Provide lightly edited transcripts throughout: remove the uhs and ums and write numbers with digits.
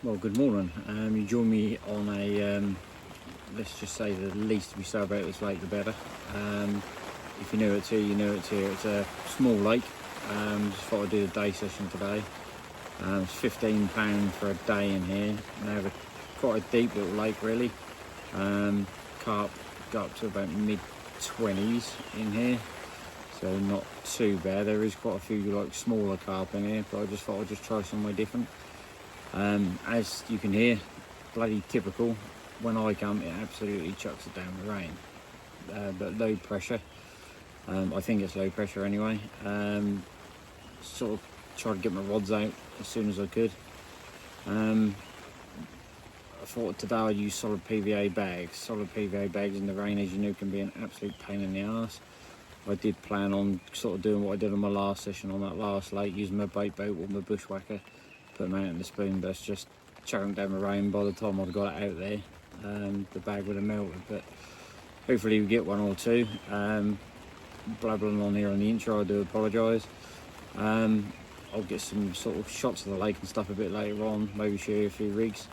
Well, good morning. You join me on a, let's just say the least we say about this lake the better. If you know it's here, you know it's here. It's a small lake. Just thought I'd do the day session today. It's £15 for a day in here. Now, quite a deep little lake really. Carp go up to about mid-20s in here. So not too bad. There is quite a few like smaller carp in here, but I just thought I'd just try somewhere different. As you can hear, bloody typical. When I come, it absolutely chucks it down with rain. But low pressure. I think it's low pressure anyway. Sort of tried to get my rods out as soon as I could. I thought today I'd use solid PVA bags. Solid PVA bags in the rain, as you know, can be an absolute pain in the arse. I did plan on sort of doing what I did on my last session on that last lake, using my bait boat with my bushwhacker, put them out in the spoon, but it's just chucking down the rain. By the time I'd got it out there, the bag would have melted, but hopefully we get one or two. Blabbering on here on the intro, I do apologise. I'll get some sort of shots of the lake and stuff a bit later on, maybe show you a few rigs,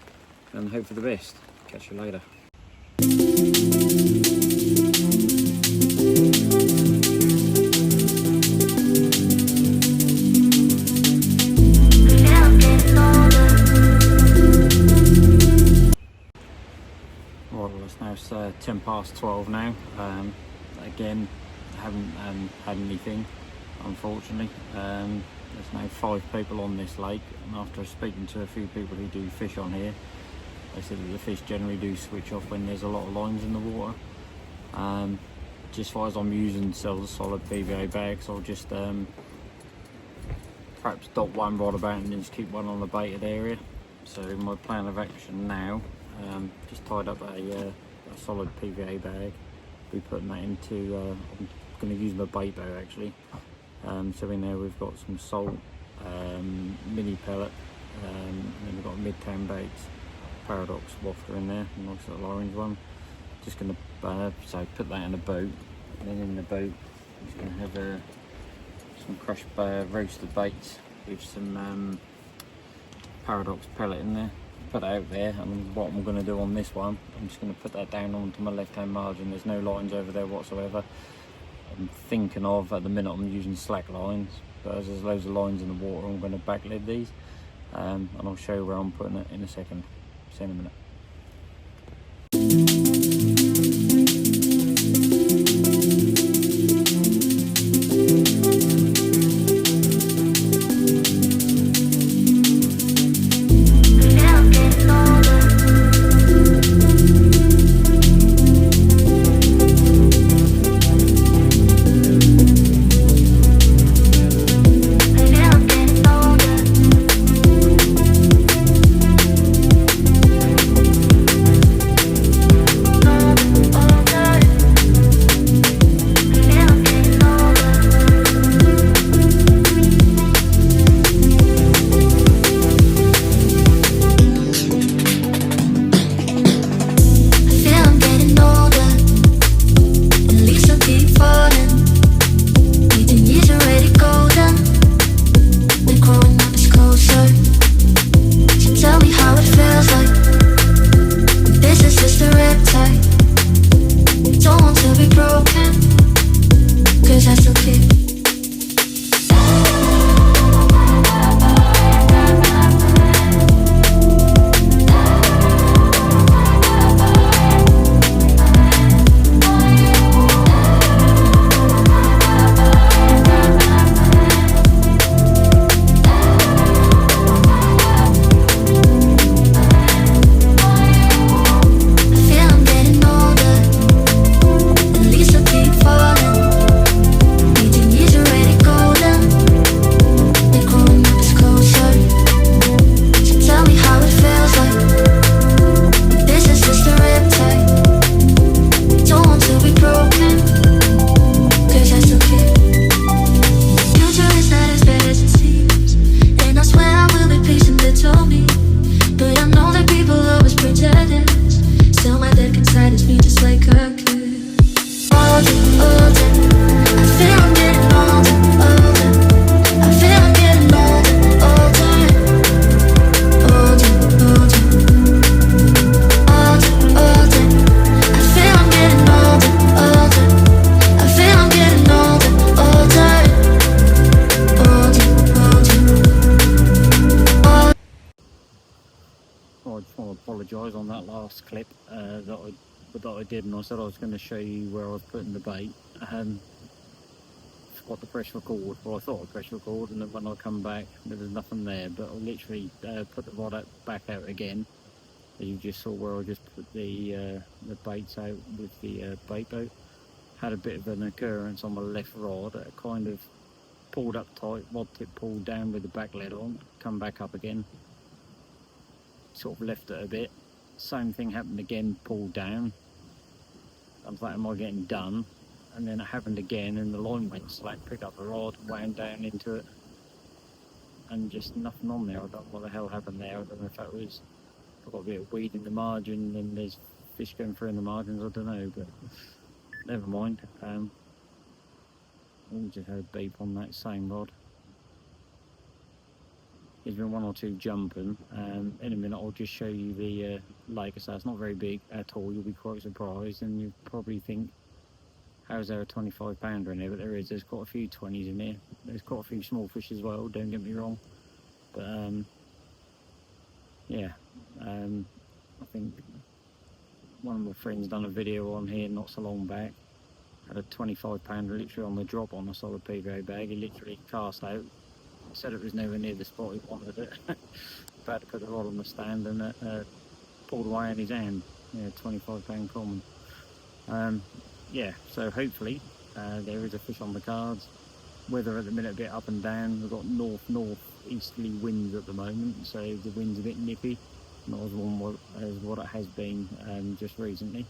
and hope for the best. Catch you later. It's 10 past 12 now. Again, haven't had anything, unfortunately. There's now 5 people on this lake, and after speaking to a few people who do fish on here, they said that the fish generally do switch off when there's a lot of lines in the water. Just as I'm using solid PVA bags, I'll just perhaps dot one rod about and then just keep one on the baited area. So my plan of action now, just tied up a solid PVA bag. We're putting that into, I'm going to use my bait bow actually. So in there we've got some salt, mini pellet, and then we've got mid-town baits, Paradox wafter in there, a nice little orange one. Just going to so put that in a boat, and then in the boat I'm just going to have some crushed roasted baits with some Paradox pellet in there. Put it out there, and what I'm going to do on this one, I'm just going to put that down onto my left hand margin. There's no lines over there whatsoever. I'm thinking of, at the minute I'm using slack lines, but as there's loads of lines in the water, I'm going to back lead these, and I'll show you where I'm putting it in a second. See you in a minute. that I did, and I said I was going to show you where I was putting the bait. Forgot to press record, well I thought I pressed record, and then when I come back there was nothing there, but I literally put the rod back out again. You just saw where I just put the baits out with the bait boat. Had a bit of an occurrence on my left rod. It kind of pulled up tight, rod tip pulled down with the back lead on, come back up again, sort of left it a bit. Same thing happened again, pulled down. I was like, am I getting done? And then it happened again, and the line went slack, picked up the rod, wound down into it, and just nothing on there. I don't know what the hell happened there. I don't know if that was, I've got a bit of weed in the margin and there's fish going through in the margins, I don't know, but never mind. We just had a beep on that same rod. There's been one or two jumping. In a minute I'll just show you the lake. So it's not very big at all. You'll be quite surprised, and you'll probably think, how's there a 25 pounder in here? But there's quite a few 20s in here. There's quite a few small fish as well, don't get me wrong. But yeah, I think one of my friends done a video on here not so long back. Had a 25 pounder literally on the drop on a solid PVA bag. He literally cast out, said it was nowhere near the spot he wanted it. About to put the rod on the stand, and it pulled away in his hand. Yeah, 25 pound common. Yeah, so hopefully there is a fish on the cards. Weather at the minute a bit up and down. We've got north-north-easterly winds at the moment, so the wind's a bit nippy, not as warm as what it has been just recently.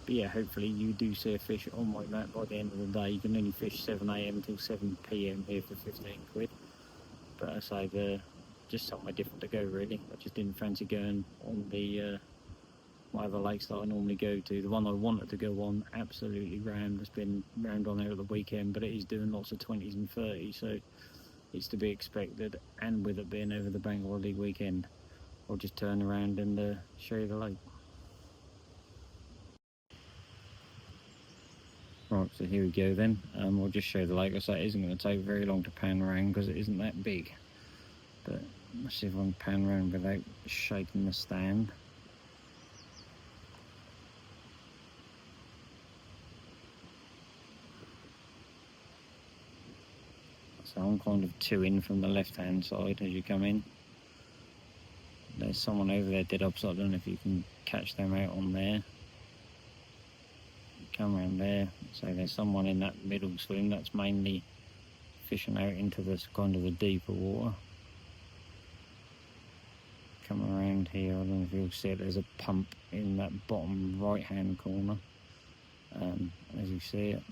But yeah, hopefully you do see a fish on my mat by the end of the day. You can only fish 7 AM till 7 PM here for 15 quid. But I say just somewhere different to go really. I just didn't fancy going on the my other lakes that I normally go to. The one I wanted to go on absolutely rammed. It's been rammed on there at the weekend, but it is doing lots of 20s and 30s, so it's to be expected. And with it being over the bank holiday weekend, I'll just turn around and show you the lake. Right, so here we go then. I'll just show the lake. I say it isn't going to take very long to pan around because it isn't that big. But let's see if I can pan around without shaking the stand. So I'm kind of two in from the left hand side as you come in. There's someone over there dead opposite. I don't know if you can catch them out on there. Come around there, so there's someone in that middle swim that's mainly fishing out into this kind of the deeper water. Come around here, I don't know if you'll see it, there's a pump in that bottom right hand corner, as you see it.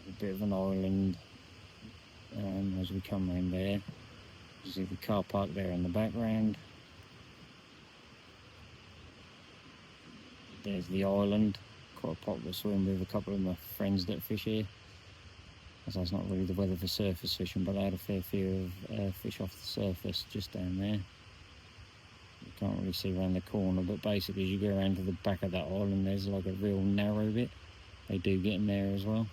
A bit of an island as we come around there. You see the car park there in the background. There's the island, quite a popular swim with a couple of my friends that fish here. As that's not really the weather for surface fishing, but they had a fair few of fish off the surface just down there. You can't really see around the corner, but basically as you go around to the back of that island, there's like a real narrow bit. They do get in there as well.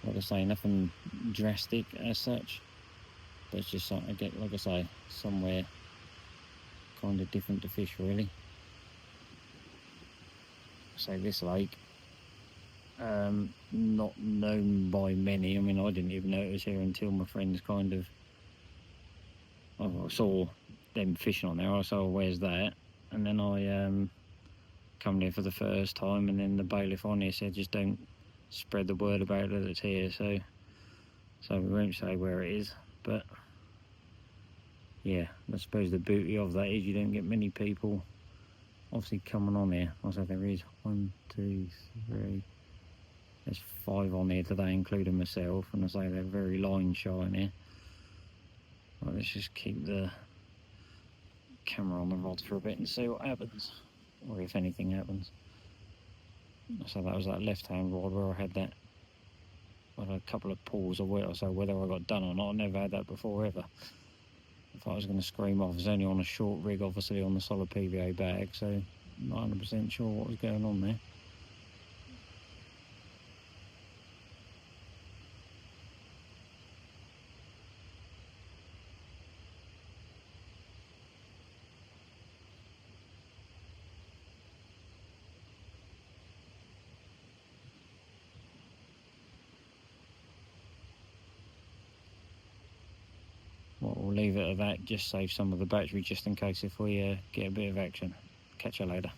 Like I say, nothing drastic as such. But it's just something to get, like I say, somewhere kind of different to fish really. So this lake, not known by many. I mean, I didn't even know it was here until my friends kind of, I saw them fishing on there. I saw, where's that? And then I come there for the first time, and then the bailiff on here said, just don't spread the word about it, it's here. So we won't say where it is, but yeah, I suppose the beauty of that is you don't get many people obviously coming on here. I said there is 1, 2, 3, there's 5 on here today, including myself, and I say they're very line shy in here. Right, let's just keep the camera on the rods for a bit and see what happens, or if anything happens. So that was that left hand rod where I had that, well, a couple of pulls of wet, so whether I got done or not, I never had that before ever. If I was going to scream off, it's only on a short rig, obviously on the solid PVA bag, so not 100% sure what was going on there. Well, we'll leave it at that, just save some of the battery just in case if we get a bit of action. Catch you later.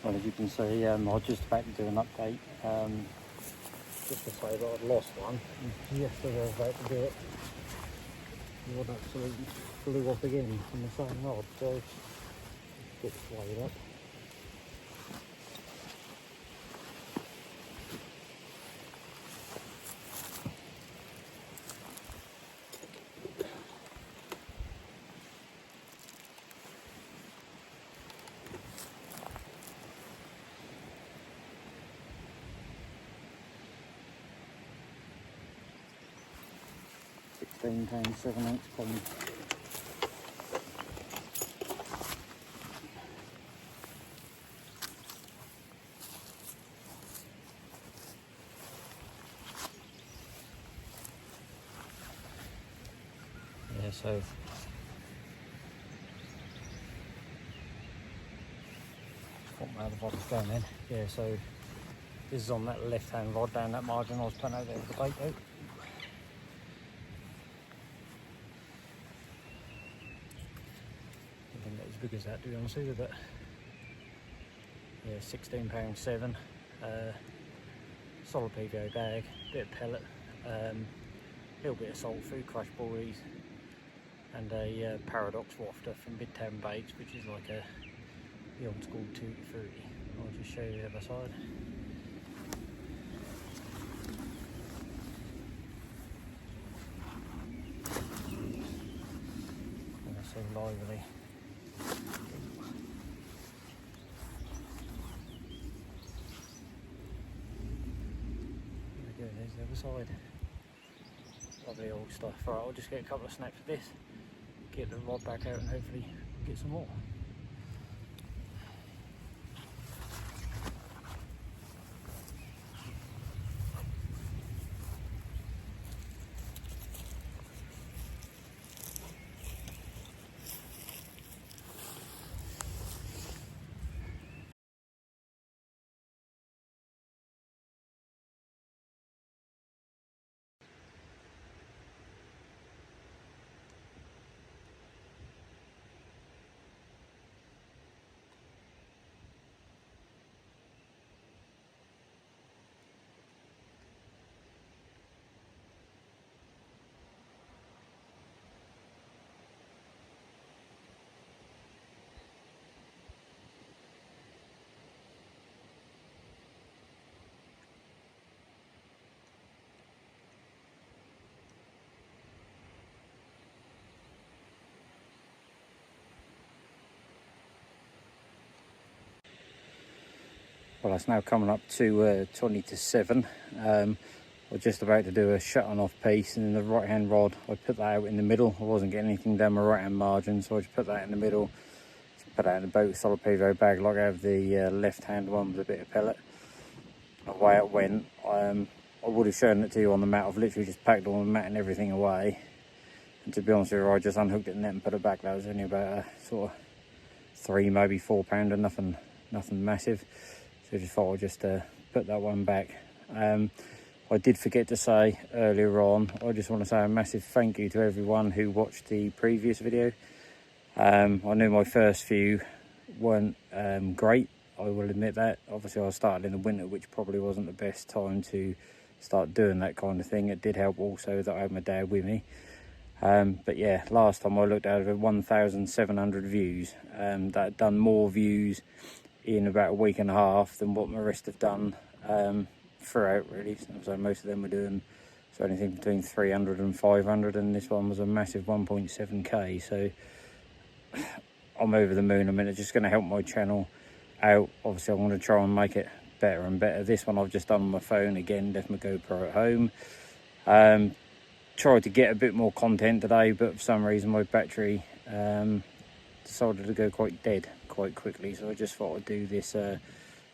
Well, as you can see, I was just about to do an update, just to say that I'd lost one. Yesterday I was about to do it. The rod absolutely flew off again from the same rod, so it's a bit swayed up. 16 £7/8 column. Yeah, so what my other rod is going in. Yeah, so this is on that left hand rod down that margin I was putting out there with the bait out. As big as that, to be honest with you, but yeah, £16.7, solid PVO bag, bit of pellet, little bit of salt, food crush buoys, and a paradox wafter from Midtown Baits, which is like the old school 2 to 30. I'll just show you the other side. And they're so lively. There's the other side. Lovely old stuff. Right, I'll just get a couple of snaps of this, get the rod back out, and hopefully get some more. Well, it's now coming up to 20 to 7. We're just about to do a shut on off piece, and then the right hand rod, I put that out in the middle. I wasn't getting anything down my right hand margin, so I just put that in the middle. Just put that in the boat, solid PVO bag, like I have the left hand one with a bit of pellet. Away it went. I would have shown it to you on the mat. I've literally just packed all the mat and everything away. And to be honest with you, I just unhooked it and then put it back. That was only about a sort of 3, maybe 4 pounder, nothing massive. So I just thought I'd just put that one back. I did forget to say earlier on, I just want to say a massive thank you to everyone who watched the previous video. I knew my first few weren't great, I will admit that. Obviously I started in the winter, which probably wasn't the best time to start doing that kind of thing. It did help also that I had my dad with me. But yeah, last time I looked at it, 1,700 views. That had done more views in about a week and a half than what my rest have done throughout, really. So most of them were doing anything between 300 and 500, and this one was a massive 1.7k. So I'm over the moon. I mean, it's just going to help my channel out. Obviously I want to try and make it better and better. This one I've just done on my phone again, left my GoPro at home. Tried to get a bit more content today, but for some reason my battery decided to go quite dead quite quickly, so I just thought I'd do this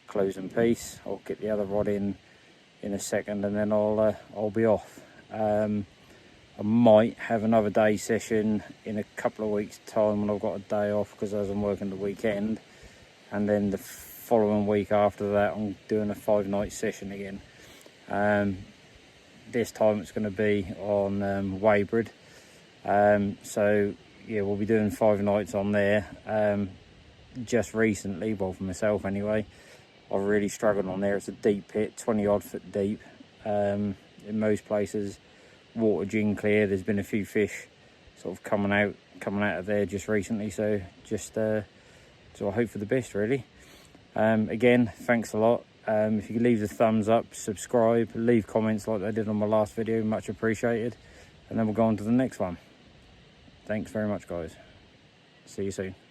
closing piece. I'll get the other rod in a second, and then I'll be off. I might have another day session in a couple of weeks time when I've got a day off, because as I'm working the weekend, and then the following week after that I'm doing a 5-night session again. This time it's going to be on Weybridge, so yeah, we'll be doing 5 nights on there. Just recently, well, for myself anyway, I've really struggled on there. It's a deep pit, 20 odd foot deep. In most places water gin clear. There's been a few fish sort of coming out of there just recently, so I hope for the best, really. Again, thanks a lot. If you could leave the thumbs up, subscribe, leave comments like I did on my last video, much appreciated. And then we'll go on to the next one. Thanks very much, guys. See you soon.